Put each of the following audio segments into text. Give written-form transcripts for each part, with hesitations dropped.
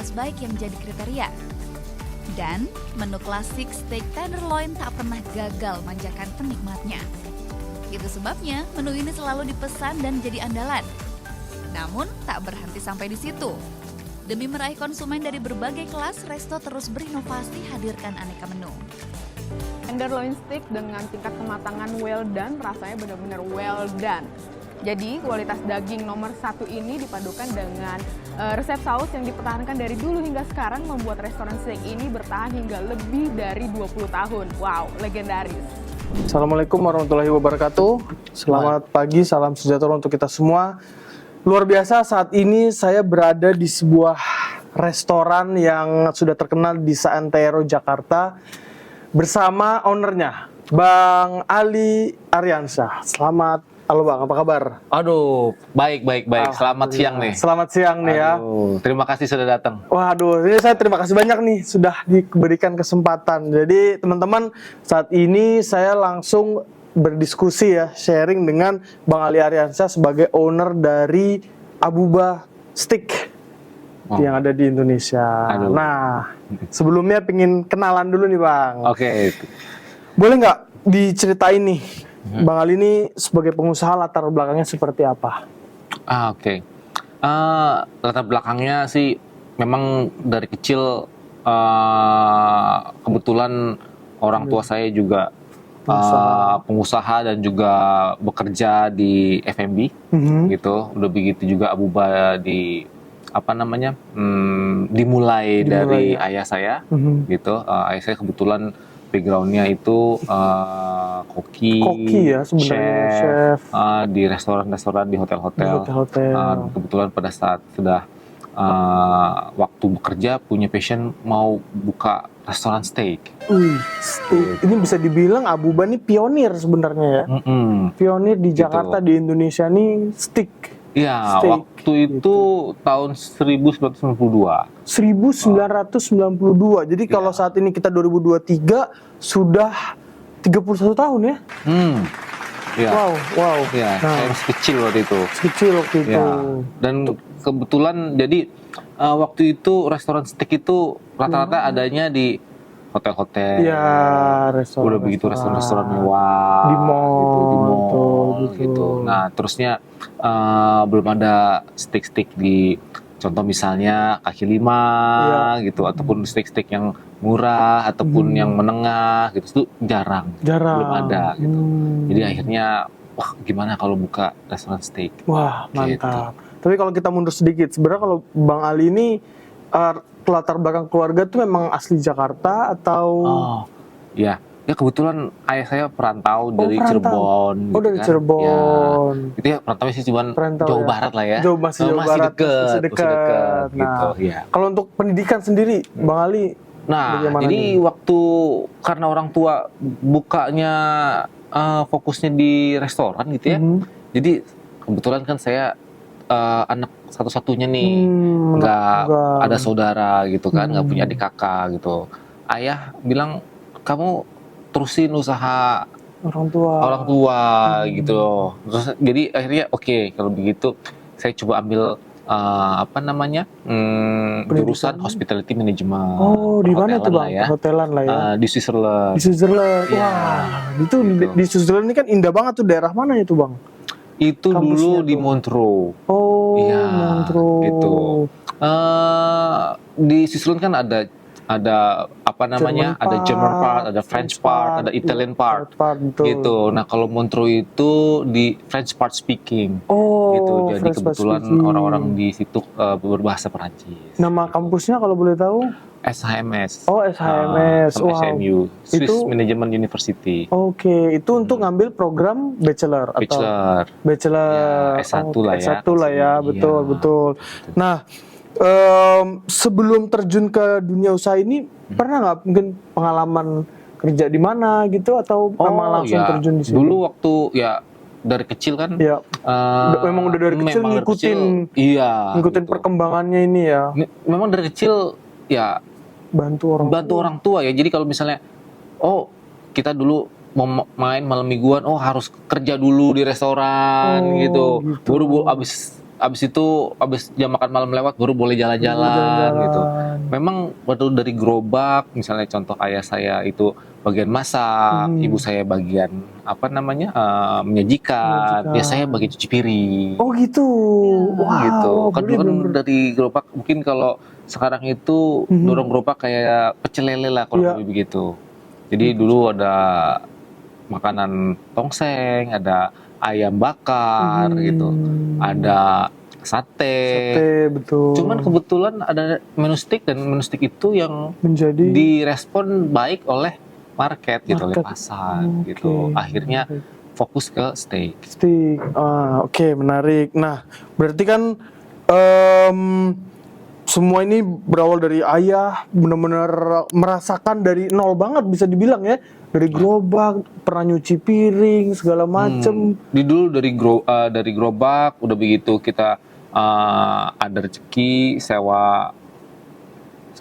kualitas baik yang menjadi kriteria. Dan menu klasik steak tenderloin tak pernah gagal manjakan penikmatnya. Itu sebabnya menu ini selalu dipesan dan jadi andalan. Namun tak berhenti sampai di situ. Demi meraih konsumen dari berbagai kelas, Resto terus berinovasi hadirkan aneka menu. Tenderloin steak dengan tingkat kematangan well done, rasanya benar-benar well done. Jadi kualitas daging nomor 1 ini dipadukan dengan resep saus yang dipertahankan dari dulu hingga sekarang membuat restoran steak ini bertahan hingga lebih dari 20 tahun. Wow, legendaris. Assalamualaikum warahmatullahi wabarakatuh. Selamat pagi, salam sejahtera untuk kita semua. Luar biasa, saat ini saya berada di sebuah restoran yang sudah terkenal di Santero, Jakarta bersama ownernya, Bang Ali Aryansyah. Halo Bang, apa kabar? Aduh, baik. Selamat siang nih. Selamat siang nih ya. Terima kasih sudah datang. Waduh, ini saya terima kasih banyak nih sudah diberikan kesempatan. Jadi teman-teman, saat ini saya langsung berdiskusi ya, sharing dengan Bang Ali Aryansyah sebagai owner dari Abuba Steak yang ada di Indonesia. Aduh. Nah, sebelumnya pengen kenalan dulu nih Bang. Oke. Boleh nggak diceritain nih, Bang Ali ini sebagai pengusaha latar belakangnya seperti apa? Oke. Latar belakangnya sih memang dari kecil kebetulan orang tua saya juga pengusaha dan juga bekerja di F&B gitu. Udah begitu juga Abuba dimulai dari ayah saya gitu. Ayah saya kebetulan backgroundnya itu koki ya sebenarnya, chef. Di restoran-restoran, di hotel-hotel. Kebetulan pada saat sudah waktu bekerja punya passion mau buka restoran steak. Steak. Ini bisa dibilang Abuba nih pionir sebenarnya ya. Pionir di Jakarta, di Indonesia nih steak. Iya, waktu itu tahun 1992. 1992. Jadi kalau saat ini kita 2023 sudah 31 tahun ya. Ya. Wow. Ya, saya masih kecil waktu itu. Ya. Dan kebetulan jadi waktu itu restoran steak itu rata-rata adanya di hotel-hotel. Iya, restoran. Udah begitu restoran mewah. Di mall. Gitu. Nah, terusnya belum ada steak-steak di contoh misalnya kaki lima gitu, ataupun steak-steak yang murah ataupun yang menengah gitu, itu jarang. Belum ada gitu. Jadi akhirnya wah, gimana kalau buka restoran steak? Wah, mantap. Gitu. Tapi kalau kita mundur sedikit, sebenarnya kalau Bang Ali ini latar belakang keluarga tuh memang asli Jakarta atau? Ya kebetulan ayah saya perantau dari Cirebon. Dari Cirebon. Ya, itu ya perantau sih cuman Jawa Barat lah ya. Masih Barat, masih dekat. Nah, gitu. Ya. Kalau untuk pendidikan sendiri, Bang Ali. Jadi waktu karena orang tua bukanya fokusnya di restoran gitu ya. Jadi kebetulan kan saya anak satu-satunya nih, nggak ada saudara gitu kan, nggak punya adik kakak gitu. Ayah bilang kamu terusin usaha orang tua gitu. Terus jadi akhirnya oke, kalau begitu saya coba ambil jurusan hospitality management. Di mana tuh Bang? Ya. Hotelan lah ya. Di Switzerland. Wah, itu di Switzerland ini kan indah banget tuh. Daerah mana itu Bang? Itu dulu di Montreux. Montreux. Gitu. Di Switzerland kan ada ada German part, ada French part, ada Italian part, gitu. Nah kalau Montreux itu di French part speaking, gitu. Jadi kebetulan orang-orang di situ berbahasa Perancis. Nama kampusnya kalau boleh tahu? SHMS. SHMS. SMU, Swiss Management University. Itu untuk ngambil program bachelor. Ya, S1 lah ya. S1 lah ya, betul. Nah, sebelum terjun ke dunia usaha ini pernah nggak mungkin pengalaman kerja di mana gitu atau memang langsung terjun di sini? Dulu waktu dari kecil kan memang udah dari kecil ngikutin perkembangannya ini ya. Memang dari kecil ya bantu orang tua ya. Jadi kalau misalnya kita dulu mau main malam mingguan, harus kerja dulu di restoran gitu. Baru abis jam makan malam lewat baru boleh jalan-jalan gitu. memang waktu dari gerobak, misalnya contoh ayah saya itu bagian masak, ibu saya bagian apa namanya menyajikan, ya saya bagian cuci piring. Oh gitu. Wow, Gitu. Kan dulu kan bener-bener. dari gerobak mungkin kalau sekarang itu dorong gerobak kayak pecel lele lah kalau Iya. lebih begitu. Jadi dulu ada makanan tongseng, ada ayam bakar gitu, ada sate. Sate, betul. Cuman kebetulan ada menu steak dan menu steak itu yang menjadi direspon baik oleh market gitu, oleh Market. pasar Oke, gitu. Akhirnya menarik. fokus ke steak. Stick. Oke, menarik. Nah, berarti kan em, semua ini berawal dari ayah, benar-benar merasakan dari nol banget bisa dibilang ya. Dari gerobak, pernah nyuci piring, segala macem. Di dulu dari gerobak udah begitu kita ada rezeki sewa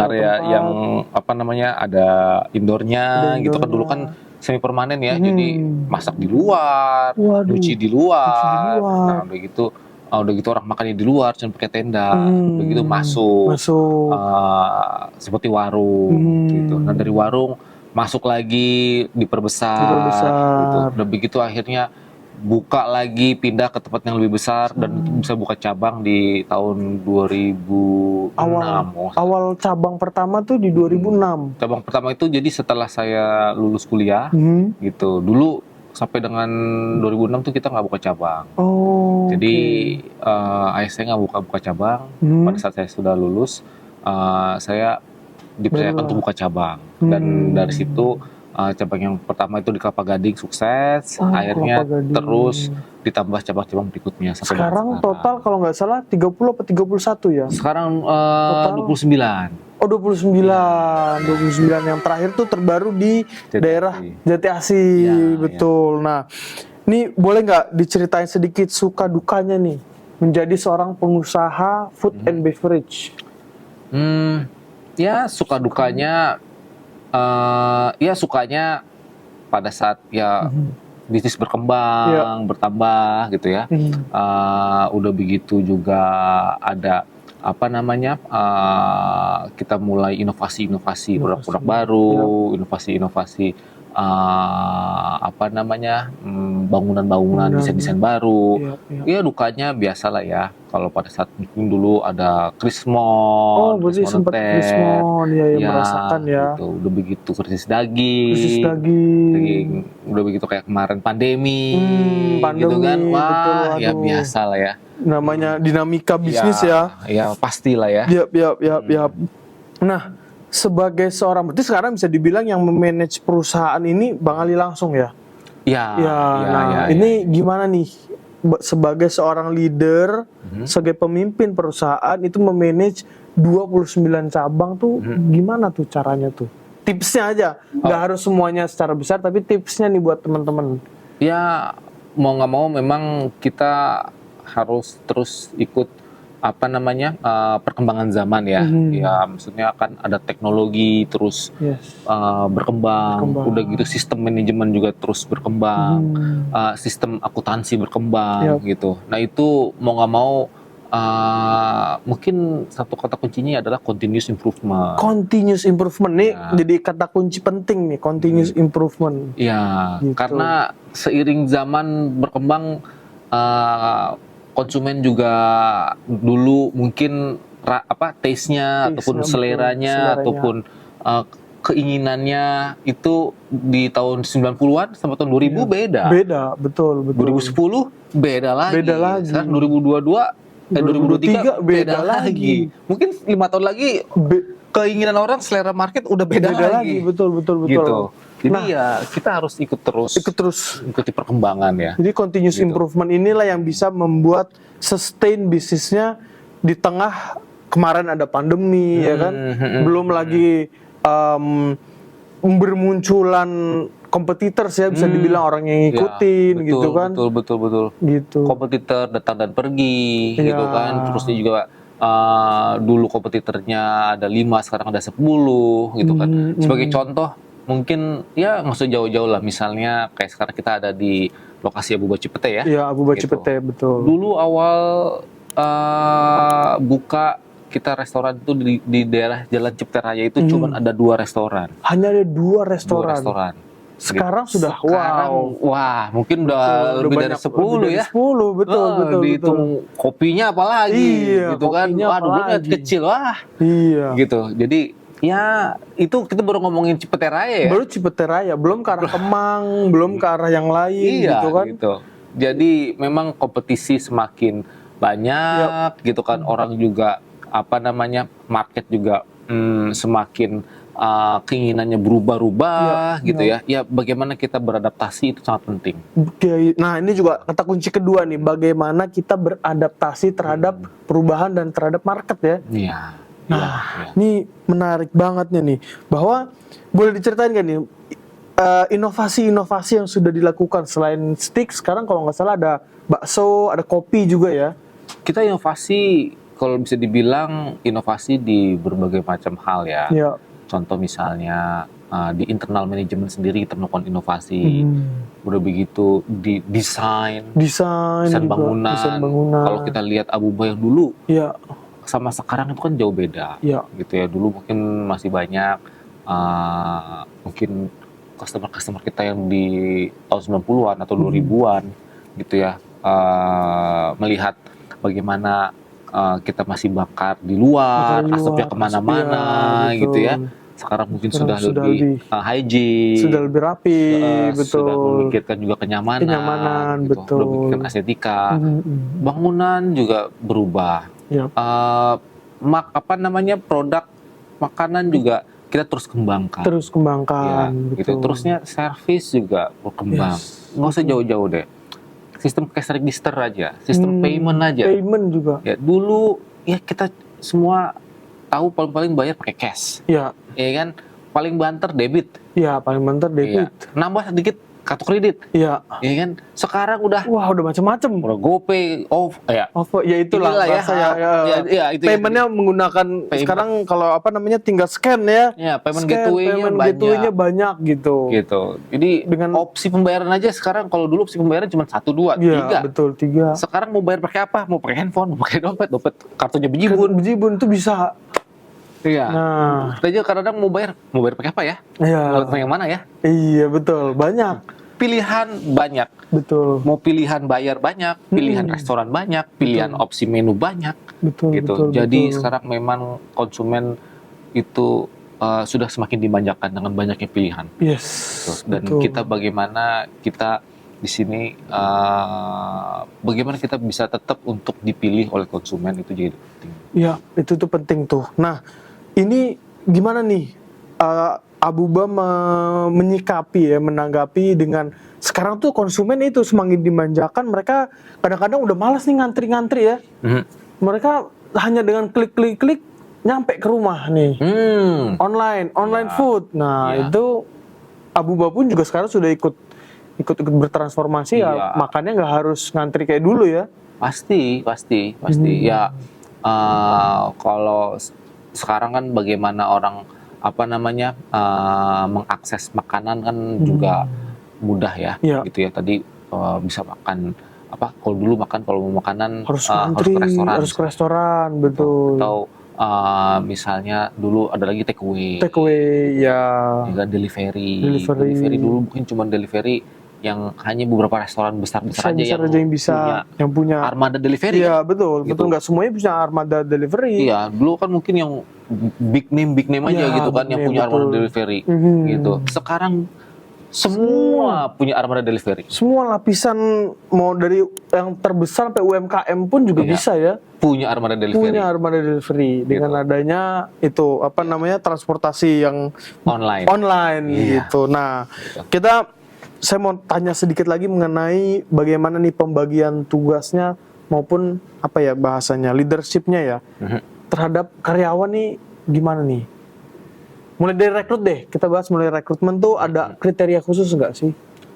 area tempat. yang apa namanya ada indoornya Ada gitu kan, dulu indoornya. kan semi permanen ya, jadi masak di luar, Waduh, nyuci di nyuci di luar. luar. Nah udah gitu orang makannya di luar cuma pakai tenda, udah gitu masuk Masuk. seperti warung gitu. Nah dari warung masuk lagi diperbesar, gitu. Udah begitu akhirnya buka lagi, pindah ke tempat yang lebih besar dan bisa buka cabang di tahun 2006. Awal cabang pertama tuh di 2006. Cabang pertama itu jadi setelah saya lulus kuliah gitu. Dulu sampai dengan 2006 tuh kita nggak buka cabang. Oh. Jadi ayah saya nggak buka cabang. Pada saat saya sudah lulus, saya dipercayakan untuk buka cabang. Dan dari situ cabang yang pertama itu di Kelapa Gading sukses. Akhirnya Kelapa Gading. terus ditambah cabang-cabang berikutnya. Sampai dengan Sekarang total kalau nggak salah 30 apa 31 ya? Sekarang Total? 29. Oh 29, 29 yang terakhir tuh terbaru di Jati daerah Asih. Jati Asih, Ya, betul. Nah, ini boleh nggak diceritain sedikit suka dukanya nih menjadi seorang pengusaha food and beverage? Ya suka dukanya, ya sukanya pada saat ya bisnis berkembang, bertambah gitu ya. Udah begitu juga ada apa namanya, kita mulai inovasi-inovasi produk-produk baru, inovasi-inovasi apa namanya, bangunan-bangunan, desain-desain baru. Ya dukanya biasalah ya. Kalau pada saat mungkin dulu ada Krismon, Oh, berarti sempat Krismon, ya, merasakan ya. Gitu. Udah begitu krisis daging. Krisis daging. Udah begitu kayak kemarin pandemi, Pandemi, gitu kan. Wah, betul, ya aduh. biasa lah ya. Namanya dinamika bisnis ya. Ya pastilah ya. Yap. Nah, sebagai seorang, berarti sekarang bisa dibilang yang memanage perusahaan ini Bang Ali langsung ya? Ini gimana nih sebagai seorang leader, sebagai pemimpin perusahaan itu memanage 29 cabang tuh gimana tuh caranya tuh? Tipsnya aja, nggak harus semuanya secara besar, tapi tipsnya nih buat teman-teman. Ya mau nggak mau memang kita harus terus ikut apa namanya perkembangan zaman ya. Ya maksudnya akan ada teknologi terus berkembang. Udah gitu sistem manajemen juga terus berkembang, sistem akuntansi berkembang gitu. Nah itu mau nggak mau mungkin satu kata kuncinya adalah continuous improvement. Continuous improvement nih jadi kata kunci penting nih, continuous improvement. Iya, gitu. Karena seiring zaman berkembang, konsumen juga dulu mungkin taste-nya ataupun seleranya ataupun keinginannya itu di tahun 90-an sampai tahun 2000 beda. Beda, betul. 2010 beda lagi. Sekarang 2023 beda lagi. Mungkin 5 tahun lagi keinginan orang, selera market udah beda lagi. Betul. Gitu. Jadi kita harus ikuti perkembangan ya. Jadi continuous improvement inilah yang bisa membuat sustain bisnisnya di tengah kemarin ada pandemi ya kan. Belum lagi bermunculan kompetitor ya, bisa dibilang orang yang ngikutin gitu kan. Betul. Gitu. Kompetitor datang dan pergi gitu kan. Terus dia juga dulu kompetitornya ada 5, sekarang ada 10 gitu kan. Sebagai contoh mungkin ya nggak usah jauh-jauh lah, misalnya kayak sekarang kita ada di lokasi Abu Bakar Cipete ya. Iya, Abu Bakar Cipete, betul. Dulu awal buka kita restoran itu di daerah Jalan Cipta Raya itu cuma ada 2 restoran. Hanya ada 2 2 restoran. restoran. Sekarang Gitu. sudah Sekarang, wah mungkin udah lebih dari 10 ya. 10, betul. Dihitung kopinya apalagi Iya, gitu kan. kopinya Waduh, dulu apalagi. kecil wah. Iya. Gitu. Jadi ya itu kita baru ngomongin Cipete Raya ya. Baru Cipete Raya, belum ke arah Kemang, belum ke arah yang lain Iya gitu kan. gitu. Jadi memang kompetisi semakin banyak gitu kan, orang juga apa namanya, market juga semakin keinginannya berubah-ubah gitu ya. Ya bagaimana kita beradaptasi itu sangat penting. Oke, nah ini juga kata kunci kedua nih, bagaimana kita beradaptasi terhadap perubahan dan terhadap market ya. Iya. Nah, iya. ini menarik banget nih, bahwa boleh diceritain kan nih inovasi-inovasi yang sudah dilakukan selain steak, sekarang kalau nggak salah ada bakso, ada kopi juga ya. Kita inovasi, kalau bisa dibilang inovasi di berbagai macam hal ya. Ya. Contoh misalnya di internal manajemen sendiri kita melakukan inovasi. Udah begitu di desain Desain juga, bangunan. desain bangunan. Kalau kita lihat Abuba yang dulu Ya, sama sekarang itu kan jauh beda. ya. Gitu ya. Dulu mungkin masih banyak mungkin customer kita yang di tahun 90-an atau 2000-an gitu ya, melihat bagaimana kita masih bakar di luar, asapnya kemana-mana gitu ya. Sekarang mungkin sudah lebih hygiene, sudah lebih rapi, betul. sudah memikirkan juga kenyamanan, gitu. betul. Sudah memikirkan estetika. Bangunan juga berubah. Ya. Apa namanya, produk makanan juga kita terus kembangkan. Terus Ya, kembangkan, gitu. betul. Terusnya service juga berkembang. Yes, Nggak usah jauh-jauh deh. Sistem cash register aja, sistem payment aja. Payment juga. Ya dulu ya kita semua tahu paling bayar pakai cash, Ya, ya kan? Paling banter debit, ya paling banter ya. debit. Nambah sedikit kartu kredit, Ya. ya kan? Sekarang udah Wah, udah macam-macam. GoPay, Ya itulah Inilah ya. bahasa ya. Ya, itu ya. Paymentnya menggunakan sekarang kalau apa namanya tinggal scan ya. Ya, payment Scan, gateway-nya payment banyak. gateway-nya banyak gitu. Gitu. Jadi Dengan- opsi pembayaran aja sekarang, kalau dulu opsi pembayaran cuma 1, 2, Iya, 3. betul 3. Sekarang mau bayar pakai apa? Mau pakai handphone, mau pakai dompet kartunya bejibun. Bejibun itu bisa. Iya. Nah, Kita aja kadang mau bayar pakai apa ya? iya. Mau yang mana ya? Iya, betul. Banyak. Pilihan banyak. Betul. Mau pilihan bayar banyak, pilihan restoran banyak, pilihan opsi menu banyak, Betul, gitu. betul. Jadi betul. sekarang memang konsumen itu sudah semakin dimanjakan dengan banyaknya pilihan. Yes. Gitu. Dan betul. kita bagaimana kita di sini bagaimana kita bisa tetap untuk dipilih oleh konsumen, itu jadi penting. Ya, itu tuh penting tuh. Nah, ini gimana nih Abuba menyikapi ya, menanggapi dengan sekarang tuh konsumen itu semakin dimanjakan, mereka kadang-kadang udah malas nih ngantri-ngantri ya. Mereka hanya dengan klik nyampe ke rumah nih. Online Ya. food. Nah, Ya. itu Abuba pun juga sekarang sudah ikut bertransformasi ya, Iya. makannya nggak harus ngantri kayak dulu ya. Pasti. Ya, kalau sekarang kan bagaimana orang mengakses makanan kan juga mudah ya, Iya. gitu ya. Tadi bisa makan kalau dulu kalau mau makanan Harus ngantri, harus ke restoran, betul. Atau misalnya dulu ada lagi take away. Take away, ya. Ya kan, delivery. Delivery. Delivery dulu mungkin cuma delivery yang hanya beberapa restoran besar-besar aja yang bisa, yang punya armada delivery. Iya, kan? betul. Gitu. Betul, nggak semuanya bisa armada delivery. Iya, dulu kan mungkin yang big name aja Iya, gitu kan, yang big punya name, armada betul. delivery Mhm. gitu. Sekarang semua punya armada delivery. Semua lapisan, mau dari yang terbesar sampai UMKM pun juga Iya. bisa ya. Punya armada delivery Punya armada delivery dengan adanya itu transportasi yang online. Iya. gitu. Nah, saya mau tanya sedikit lagi mengenai bagaimana nih pembagian tugasnya maupun bahasanya leadershipnya ya terhadap karyawan nih, gimana nih? Mulai dari rekrut deh, kita bahas mulai rekrutmen tuh ada kriteria khusus nggak sih?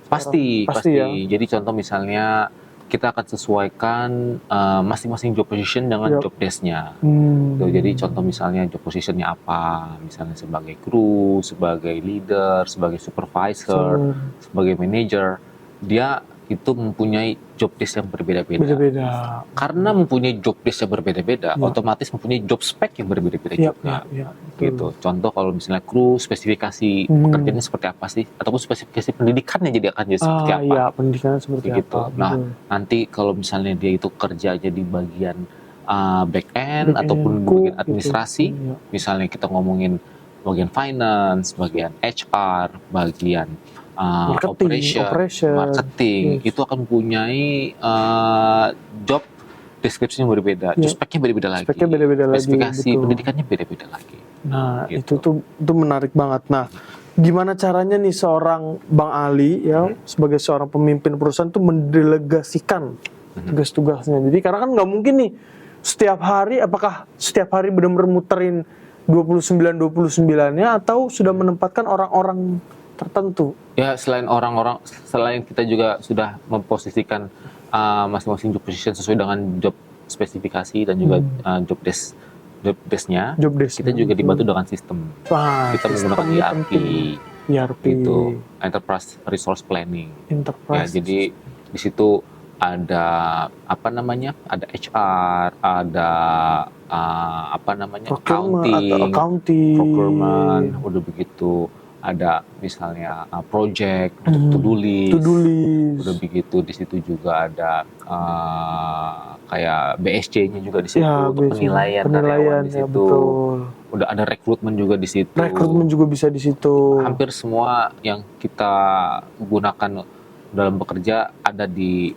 Pasti. ya. Jadi contoh misalnya kita akan sesuaikan masing-masing job position dengan Yap. job desk-nya. Tuh, jadi contoh misalnya job position-nya apa, misalnya sebagai kru, sebagai leader, sebagai supervisor, sebagai manager, dia itu mempunyai job desk yang berbeda-beda. Beda-beda. Karena mempunyai job desk yang berbeda-beda, Ya. otomatis mempunyai job spec yang berbeda-beda Iya, juga. iya, Gitu. Contoh kalau misalnya kru spesifikasi pekerjaannya seperti apa sih, ataupun spesifikasi pendidikannya jadi akan jadi seperti apa. Iya, pendidikannya seperti Gitu. apa. Nah, betul. nanti kalau misalnya dia itu kerja jadi bagian back end Back ataupun end, bagian gitu. administrasi, Iya. misalnya kita ngomongin bagian finance, bagian HR, bagian Operation. marketing, Yes. itu akan mempunyai job description yang berbeda, Iya. job spec-nya beda-beda lagi, Spec-nya beda-beda lagi, spesifikasi betul. pendidikannya beda-beda lagi. Nah, Gitu. itu menarik banget. Nah, gimana caranya nih seorang Bang Ali ya sebagai seorang pemimpin perusahaan tuh mendelegasikan tugas-tugasnya. Jadi karena kan nggak mungkin nih setiap hari, apakah setiap hari benar-benar muterin 29-29-nya atau sudah menempatkan orang-orang tertentu. Ya, selain kita juga sudah memposisikan masing-masing job position sesuai dengan job spesifikasi dan juga job desk-nya, Job desk. kita juga dibantu dengan sistem. Wah, Kita menggunakan sistemnya ERP, penting. ERP gitu, Enterprise Resource Planning. Ya, Enterprise. jadi di situ ada ada HR, ada Procurement, accounting. procurement, udah begitu ada misalnya project, to-do list, To-do list. udah begitu di situ juga ada kayak BSC-nya juga di situ Ya, untuk biasanya. penilaian karyawan di ya, situ. betul. Udah ada rekrutmen juga di situ. Rekrutmen juga bisa di situ. Hampir semua yang kita gunakan dalam bekerja ada di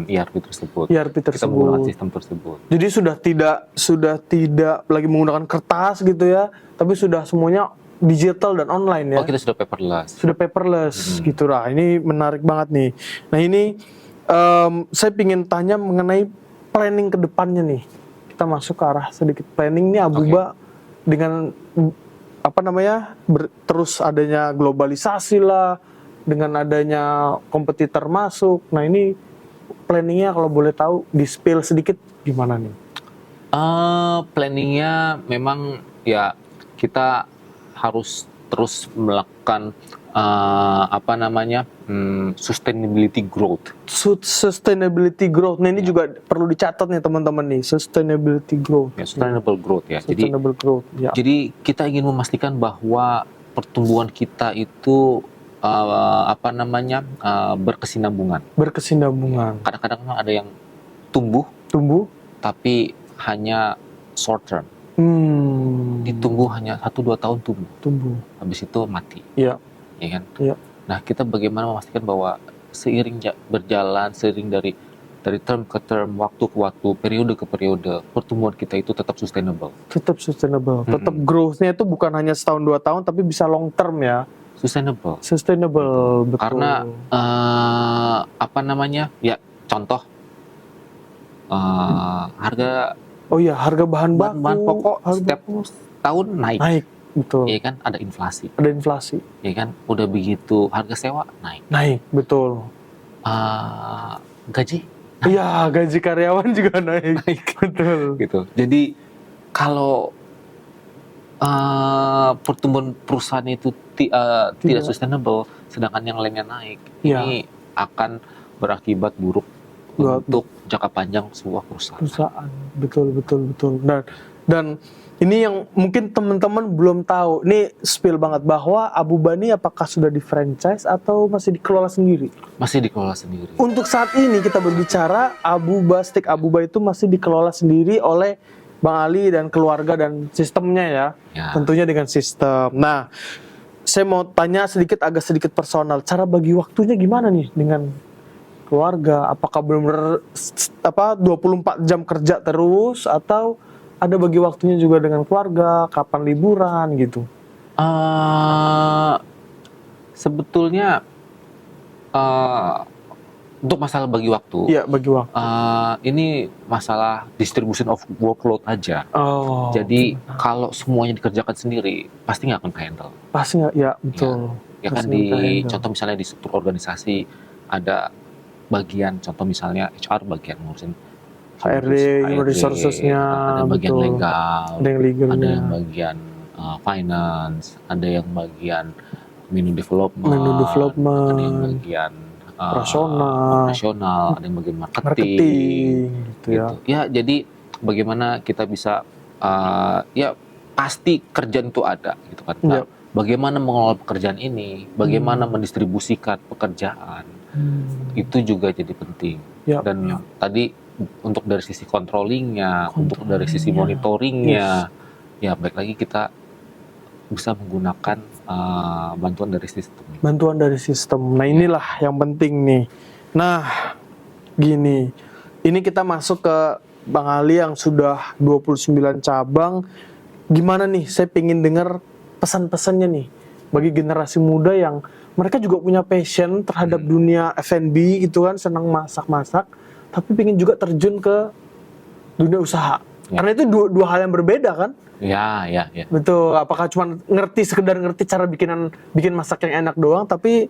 ERP tersebut. ERP Kita menggunakan tersebut. sistem tersebut. Jadi sudah tidak lagi menggunakan kertas gitu ya, tapi sudah semuanya digital dan online ya. Oh, kita sudah paperless. Sudah paperless gitu lah. Ini menarik banget nih. Nah ini saya ingin tanya mengenai planning ke depannya nih. Kita masuk ke arah sedikit planning nih Abuba dengan terus adanya globalisasi lah, dengan adanya kompetitor masuk. Nah ini planningnya kalau boleh tahu di spill sedikit gimana nih? Planningnya memang ya kita harus terus melakukan sustainability growth. Sustainability growth. Nah ini juga perlu dicatat nih teman-teman nih, sustainability growth. Ya, sustainable growth ya. Sustainable growth. Ya. Jadi kita ingin memastikan bahwa pertumbuhan kita itu berkesinambungan. Berkesinambungan. Kadang-kadang ada yang tumbuh tapi hanya short term. Ditumbuh hanya 1-2 tahun tumbuh. Habis itu mati. Iya. Ya kan? Iya. Nah, kita bagaimana memastikan bahwa seiring berjalan, seiring dari term ke term, waktu ke waktu, periode ke periode, pertumbuhan kita itu tetap sustainable. Tetap sustainable. Tetap growth-nya itu bukan hanya setahun 2 tahun tapi bisa long term ya. Sustainable. Betul. Karena ya contoh harga harga bahan pokok setiap tahun naik. Betul. Ya kan, ada inflasi. Ada inflasi. Ya kan, udah begitu harga sewa naik. Betul. Gaji Iya, gaji karyawan juga naik. Betul. gitu. Jadi kalau pertumbuhan perusahaan itu tidak sustainable, sedangkan yang lainnya naik, ini akan berakibat buruk untuk jangka panjang sebuah perusahaan. Betul. Dan ini yang mungkin teman-teman belum tahu, ini spill banget bahwa Abuba ini apakah sudah di franchise atau masih dikelola sendiri? Masih dikelola sendiri. Untuk saat ini kita berbicara Steak Abuba itu masih dikelola sendiri oleh Bang Ali dan keluarga dan sistemnya ya. Tentunya dengan sistem. Nah, saya mau tanya agak sedikit personal. Cara bagi waktunya gimana nih dengan keluarga? Apakah benar-benar 24 jam kerja terus atau ada bagi waktunya juga dengan keluarga, kapan liburan gitu? Sebetulnya untuk masalah bagi waktu, Iya, bagi waktu. ini masalah distribution of workload aja. Jadi kalau semuanya dikerjakan sendiri, pasti nggak akan handle. Pasti nggak, ya betul. Ya kan, contoh misalnya di struktur organisasi ada bagian, contoh misalnya HR bagian ngurusin HRD, human resources-nya, ada bagian betul. legal, Ada yang legalnya. ada yang bagian finance, ada yang bagian menu development, Menu development. ada yang bagian Operasional. operasional, ada yang bagian marketing, Marketing gitu ya. gitu. Ya, jadi bagaimana kita bisa ya pasti kerjaan itu ada gitu kan. Nah, Iya. bagaimana mengelola pekerjaan ini, bagaimana mendistribusikan pekerjaan, itu juga jadi penting. Iya. Dan tadi untuk dari sisi controllingnya, untuk dari sisi monitoringnya, ya baik lagi kita bisa menggunakan bantuan dari sistem. Bantuan dari sistem. Nah, inilah yang penting nih. Nah, gini. Ini kita masuk ke Bang Ali yang sudah 29 cabang. Gimana nih? Saya pengen dengar pesan-pesannya nih bagi generasi muda yang mereka juga punya passion terhadap dunia F&B gitu kan, senang masak-masak, tapi pengen juga terjun ke dunia usaha. Karena itu dua hal yang berbeda kan? Ya. Betul. Apakah cuma sekedar ngerti cara bikin masak yang enak doang, tapi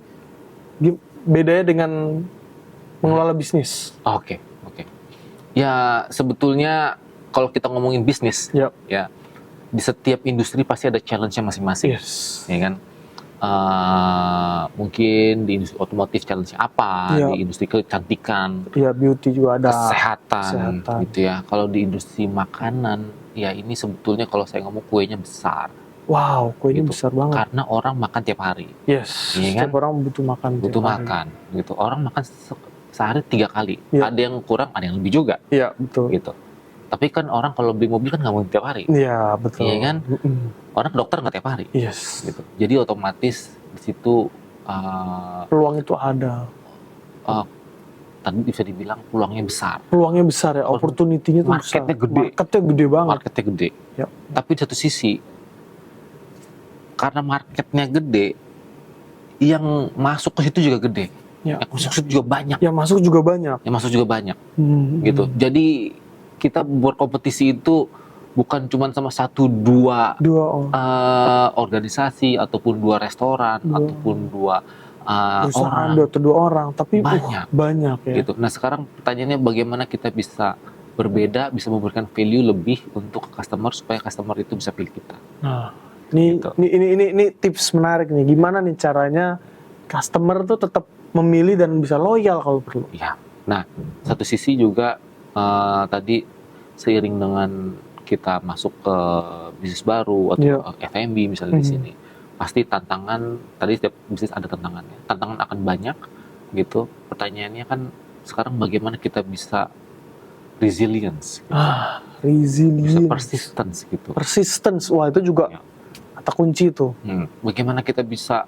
bedanya dengan mengelola bisnis. Oke. Ya, sebetulnya kalau kita ngomongin bisnis, Ya. ya di setiap industri pasti ada challenge-nya masing-masing, Yes. ya kan? Mungkin di industri otomotif challenge-nya apa, Ya. di industri kecantikan, Iya, beauty juga ada. kesehatan, gitu ya. Kalau di industri makanan, ya ini sebetulnya kalau saya ngomong kuenya besar, Wow, kuenya gitu. besar banget. Karena orang makan tiap hari, Yes. Iya kan? Setiap orang butuh makan. tiap butuh hari. makan, gitu. Orang makan sehari 3 kali, Ya. ada yang kurang, ada yang lebih juga, Iya, betul. gitu. Tapi kan orang kalau beli mobil kan nggak mau tiap hari, Iya, betul. Iya kan? Mm-mm. orang ke dokter nggak tiap hari, Yes. gitu. Jadi otomatis di situ Peluang itu ada. tadi bisa dibilang peluangnya besar, Peluangnya besar ya, opportunity-nya tuh besar. Marketnya gede. Marketnya gede banget. marketnya gede. Ya. Tapi di satu sisi, karena marketnya gede, yang masuk ke situ juga gede, Ya. yang masuk ke situ juga banyak, Yang masuk juga banyak. gitu. Jadi kita berkompetisi itu bukan cuma sama 1-2 Dua orang. organisasi ataupun 2 restoran ataupun 2 Perusahaan orang, atau 2 orang, tapi Banyak. banyak ya. gitu. Nah, sekarang pertanyaannya bagaimana kita bisa berbeda, bisa memberikan value lebih untuk customer supaya customer itu bisa pilih kita. Nah, ini, Gitu. ini tips menarik nih. Gimana nih caranya customer tuh tetap memilih dan bisa loyal kalau perlu. Ya. Nah, satu sisi juga tadi seiring dengan kita masuk ke bisnis baru atau Iya. F&B misalnya di sini, pasti tantangan, tadi setiap bisnis ada tantangannya. Tantangan akan banyak gitu. Pertanyaannya kan sekarang bagaimana kita bisa resilience, gitu. Bisa Resilience. persistence gitu. Persistence. Wah, itu juga Ya. kata kunci tuh. Bagaimana kita bisa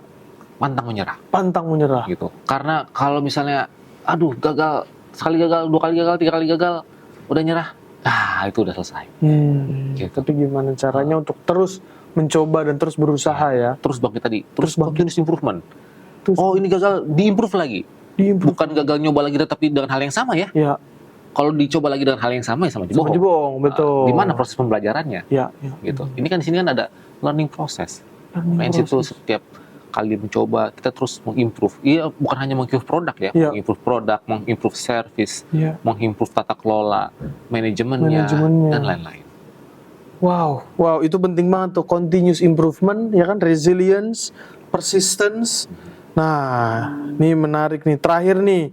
pantang menyerah Pantang menyerah. gitu. Karena kalau misalnya aduh gagal, sekali gagal, 2 kali gagal, 3 kali gagal, udah nyerah. Itu udah selesai. Gitu. Tapi gimana caranya untuk terus mencoba dan terus berusaha ya? Terus bangkit tadi, terus Terus bangkit. continuous improvement. Terus Oh, ini gagal, diimprove lagi. diimprove. Bukan gagal nyoba lagi tapi dengan hal yang sama ya. Ya, Kalau dicoba lagi dengan hal yang sama ya sama sama aja bohong. bohong, betul. Di mana proses pembelajarannya Ya, gitu. Ini kan di sini kan ada learning process. Learning Main situ process. setiap kali mencoba kita terus mengimprove. Iya, bukan hanya mengimprove produk ya, Iya. mengimprove produk, mengimprove service, Iya. mengimprove tata kelola, manajemennya, Manajemennya. dan lain-lain. Wow, itu penting banget tuh, continuous improvement, ya kan, resilience, persistence. Nah, ini menarik nih. Terakhir nih,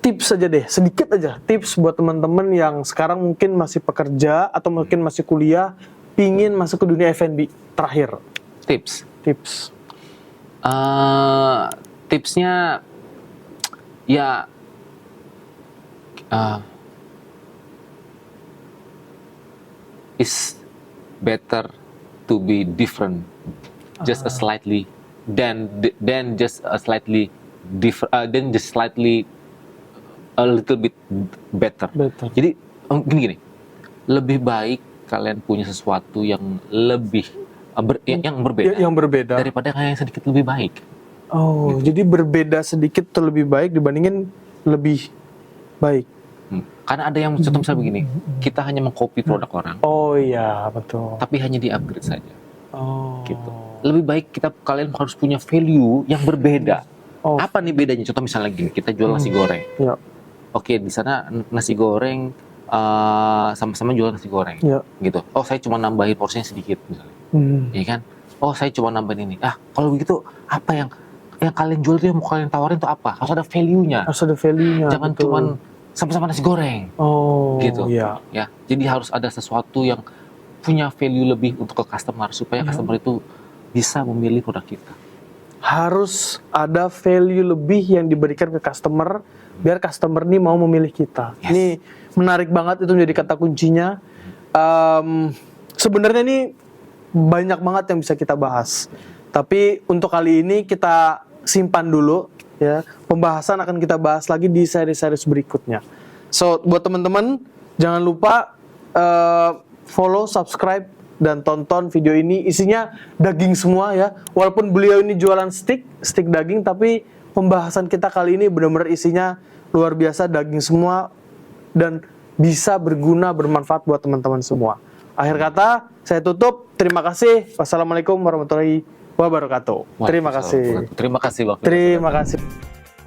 tips aja deh, sedikit aja tips buat teman-teman yang sekarang mungkin masih pekerja atau mungkin masih kuliah, pingin masuk ke dunia F&B. Terakhir, Tips. Tipsnya ya is better to be different, just a slightly than just a slightly different, then just slightly a little bit better. Better. Jadi gini, lebih baik kalian punya sesuatu yang lebih yang berbeda yang berbeda. daripada yang sedikit lebih baik. Oh, jadi berbeda sedikit tuh lebih baik dibandingin lebih baik. Karena ada yang contoh misalnya begini, kita hanya mengcopy produk orang, Oh iya, betul. tapi hanya di-upgrade saja. Oh. Gitu. Lebih baik kalian harus punya value yang berbeda. Oh. Apa nih bedanya? Contoh misalnya gini, kita jual nasi goreng. Ya. Oke, di sana nasi goreng sama-sama jual nasi goreng. Ya. Gitu. Oh, saya cuma nambahin porsinya sedikit misalnya. Iya kan? oh saya cuma nambahin ini. Kalau begitu apa yang kalian jual itu, yang mau kalian tawarin itu apa? Harus ada value-nya. Harus ada value-nya. Jangan betul. cuma sama-sama nasi goreng. Oh, Gitu. iya. Ya, jadi harus ada sesuatu yang punya value lebih untuk ke customer supaya customer itu bisa memilih produk kita. Harus ada value lebih yang diberikan ke customer biar customer nih mau memilih kita. Yes. Ini menarik banget, itu menjadi kata kuncinya. Sebenarnya ini banyak banget yang bisa kita bahas. Tapi untuk kali ini kita simpan dulu ya. Pembahasan akan kita bahas lagi di seri-seri berikutnya. So, buat teman-teman jangan lupa follow, subscribe, dan tonton video ini. Isinya daging semua ya. Walaupun beliau ini jualan steak daging, tapi pembahasan kita kali ini benar-benar isinya luar biasa, daging semua, dan bisa berguna, bermanfaat buat teman-teman semua. Akhir kata, saya tutup. Terima kasih. Wassalamualaikum warahmatullahi wabarakatuh. Terima kasih. Terima kasih, Bang. Terima kasih.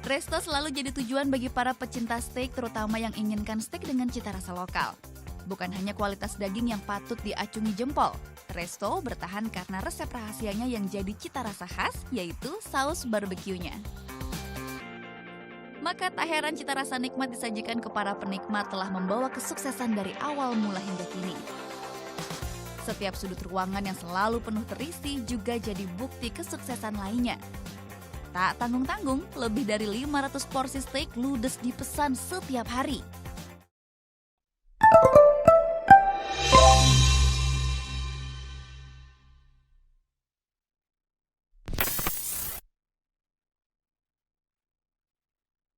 Resto selalu jadi tujuan bagi para pecinta steak, terutama yang inginkan steak dengan cita rasa lokal. Bukan hanya kualitas daging yang patut diacungi jempol, Resto bertahan karena resep rahasianya yang jadi cita rasa khas, yaitu saus barbeque-nya. Maka tak heran cita rasa nikmat disajikan ke para penikmat telah membawa kesuksesan dari awal mula hingga kini. Setiap sudut ruangan yang selalu penuh terisi juga jadi bukti kesuksesan lainnya. Tak tanggung-tanggung, lebih dari 500 porsi steak ludes dipesan setiap hari.